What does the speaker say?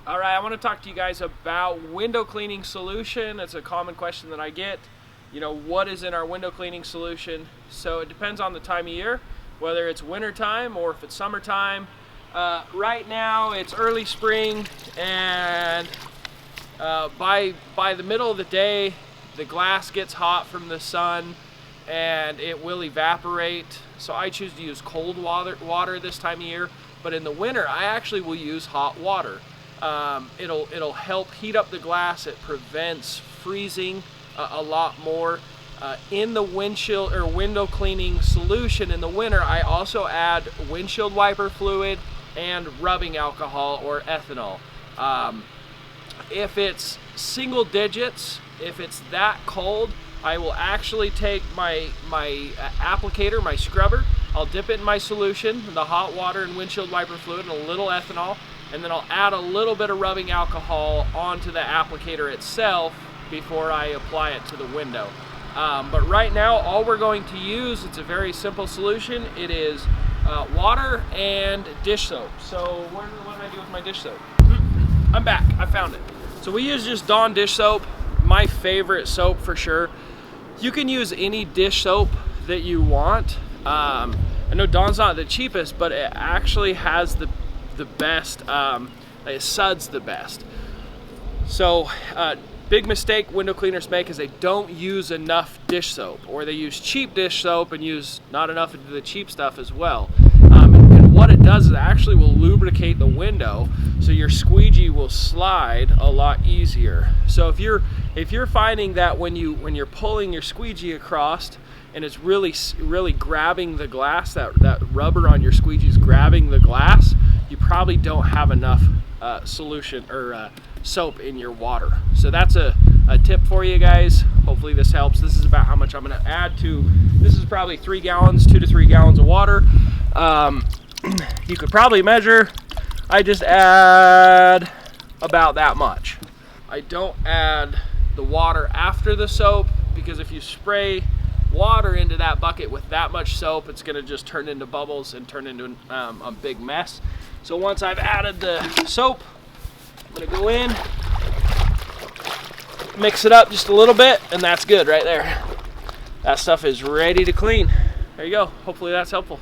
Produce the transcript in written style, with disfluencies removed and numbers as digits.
All right, I want to talk to you guys about window cleaning solution. It's a common question that I get. You know, what is in our window cleaning solution? So it depends on the time of year, whether it's winter time or if it's summertime. Right now it's early spring, and by the middle of the day, the glass gets hot from the sun and it will evaporate. So I choose to use cold water this time of year, but in the winter I actually will use hot water. It'll help heat up the glass. It prevents freezing a lot more. In the windshield or window cleaning solution in the winter, I also add windshield wiper fluid and rubbing alcohol or ethanol. If it's single digits, if it's that cold, I will actually take my applicator, my scrubber, I'll dip it in my solution, the hot water and windshield wiper fluid and a little ethanol, and then I'll add a little bit of rubbing alcohol onto the applicator itself before I apply it to the window. But right now, all we're going to use, it's a very simple solution. It is water and dish soap. So what did I do with my dish soap? I'm back, I found it. So we use just Dawn dish soap, my favorite soap for sure. You can use any dish soap that you want. I know Dawn's not the cheapest, but it actually has the best, it suds the best. So big mistake window cleaners make is they don't use enough dish soap, or they use cheap dish soap and use not enough of the cheap stuff as well. And what it does is it actually will lubricate the window, so your squeegee will slide a lot easier. So if you're finding that when you're pulling your squeegee across and it's really grabbing the glass, that rubber on your squeegee is grabbing the glass, you probably don't have enough solution or soap in your water. So that's a tip for you guys. Hopefully this helps. This is about how much I'm going to add to. This is probably 2 to 3 gallons of water. You could probably measure. I just add about that much. I don't add the water after the soap, because if you spray water into that bucket with that much soap, it's going to just turn into bubbles and turn into a big mess. So once I've added the soap, I'm going to go in, mix it up just a little bit, and that's good right there. That stuff is ready to clean. There you go. Hopefully that's helpful.